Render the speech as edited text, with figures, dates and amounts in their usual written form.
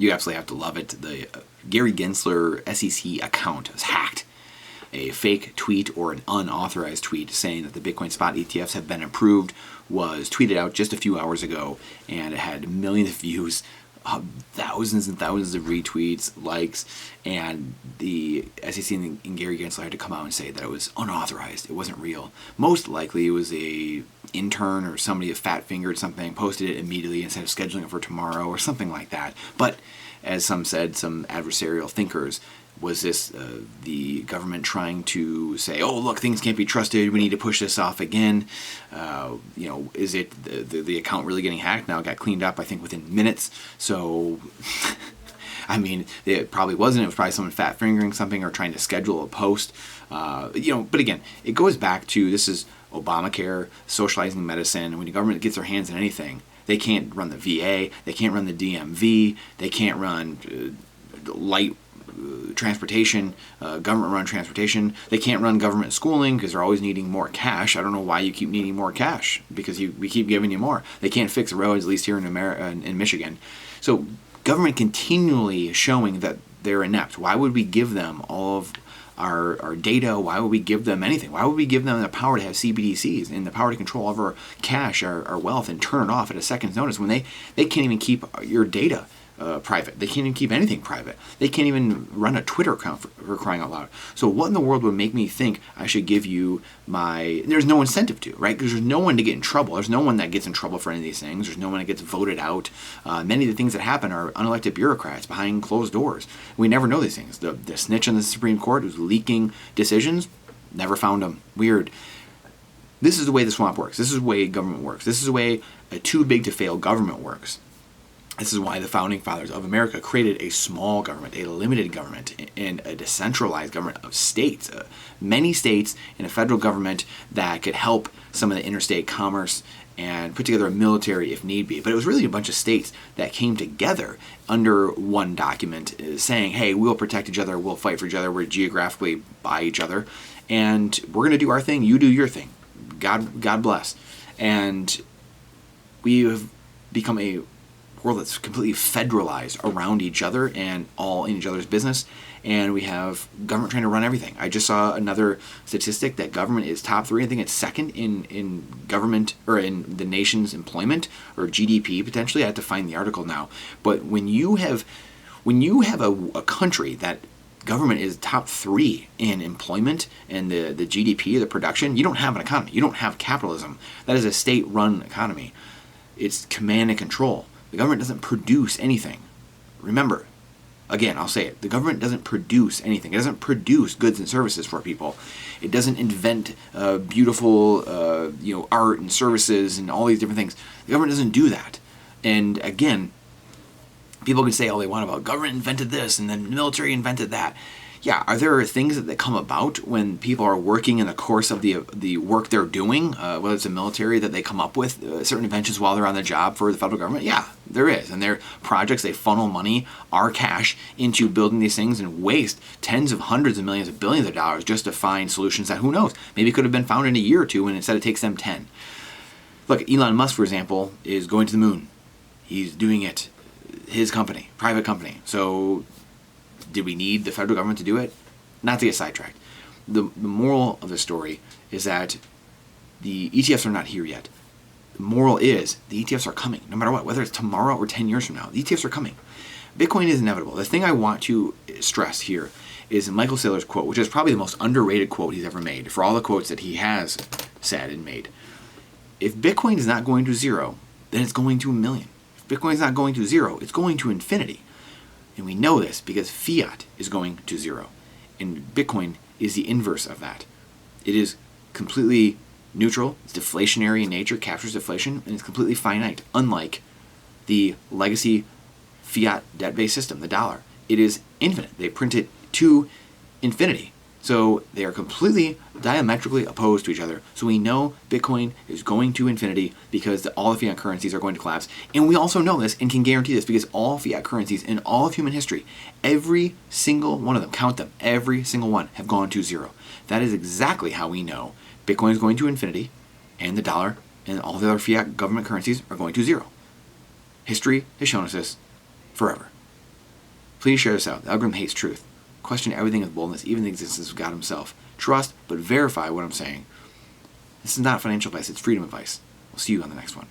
You absolutely have to love it. The Gary Gensler SEC account was hacked. A fake tweet or an unauthorized tweet saying that the Bitcoin spot ETFs have been approved was tweeted out just a few hours ago, and it had millions of views, thousands and thousands of retweets, likes, and the SEC and Gary Gensler had to come out and say that it was unauthorized. It wasn't real. Most likely it was a intern or somebody a fat fingered something, posted it immediately instead of scheduling it for tomorrow or something like that. But as some said, some adversarial thinkers, was this the government trying to say, oh, look, things can't be trusted, we need to push this off again? Is it the account really getting hacked? Now it got cleaned up, I think, within minutes. So, I mean, it probably wasn't. It was probably someone fat fingering something or trying to schedule a post. But again, it goes back to, this is Obamacare, socializing medicine. When the government gets their hands on anything, they can't run the VA, they can't run the DMV, they can't run light transportation, government-run transportation. They can't run government schooling because they're always needing more cash. I don't know why you keep needing more cash, because we keep giving you more. They can't fix the roads, at least here in Michigan. So government continually showing that they're inept. Why would we give them all of our data? Why would we give them anything? Why would we give them the power to have CBDCs and the power to control over our cash, our wealth, and turn it off at a second's notice when they can't even keep your data private? They can't even keep anything private. They can't even run a Twitter account for crying out loud. So what in the world would make me think I should give you my... There's no incentive to, right? Because there's no one to get in trouble. There's no one that gets in trouble for any of these things. There's no one that gets voted out. Many of the things that happen are unelected bureaucrats behind closed doors. We never know these things. The snitch on the Supreme Court who's leaking decisions, never found them. Weird. This is the way the swamp works. This is the way government works. This is the way a too big to fail government works. This is why the founding fathers of America created a small government, a limited government, and a decentralized government of states. Many states and a federal government that could help some of the interstate commerce and put together a military if need be. But it was really a bunch of states that came together under one document saying, hey, we'll protect each other, we'll fight for each other, we're geographically by each other, and we're going to do our thing, you do your thing. God bless. And we have become a world that's completely federalized around each other and all in each other's business, and we have government trying to run everything. I just saw another statistic that government is top 3. I think it's second in government, or in the nation's employment or GDP potentially. I have to find the article now. But when you have a country that government is top 3 in employment and the GDP, the production, you don't have an economy. You don't have capitalism. That is a state-run economy. It's command and control. The government doesn't produce anything. Remember, again, I'll say it. The government doesn't produce anything. It doesn't produce goods and services for people. It doesn't invent beautiful art and services and all these different things. The government doesn't do that. And again, people can say all they want about government invented this and then the military invented that. Yeah, are there things that come about when people are working in the course of the work they're doing, whether it's the military, that they come up with certain inventions while they're on the job for the federal government? Yeah, there is. And they're projects, they funnel money, our cash, into building these things and waste tens of hundreds of millions of billions of dollars just to find solutions that, who knows, maybe could have been found in a year or two, and instead it takes them 10. Look, Elon Musk, for example, is going to the moon. He's doing it, his company, private company. So did we need the federal government to do it? Not to get sidetracked. The moral of the story is that the ETFs are not here yet. The moral is the ETFs are coming, no matter what, whether it's tomorrow or 10 years from now. The ETFs are coming. Bitcoin is inevitable. The thing I want to stress here is Michael Saylor's quote, which is probably the most underrated quote he's ever made, for all the quotes that he has said and made. If Bitcoin is not going to zero, then it's going to a million. If Bitcoin is not going to zero, it's going to infinity. And we know this because fiat is going to zero. And Bitcoin is the inverse of that. It is completely neutral, it's deflationary in nature, captures deflation, and it's completely finite, unlike the legacy fiat debt-based system, the dollar. It is infinite. They print it to infinity. So they are completely diametrically opposed to each other. So we know Bitcoin is going to infinity because all the fiat currencies are going to collapse. And we also know this and can guarantee this because all fiat currencies in all of human history, every single one of them, count them, every single one, have gone to zero. That is exactly how we know Bitcoin is going to infinity and the dollar and all the other fiat government currencies are going to zero. History has shown us this forever. Please share this out. The algorithm hates truth. Question everything with boldness, even the existence of God himself. Trust, but verify what I'm saying. This is not financial advice, it's freedom advice. We'll see you on the next one.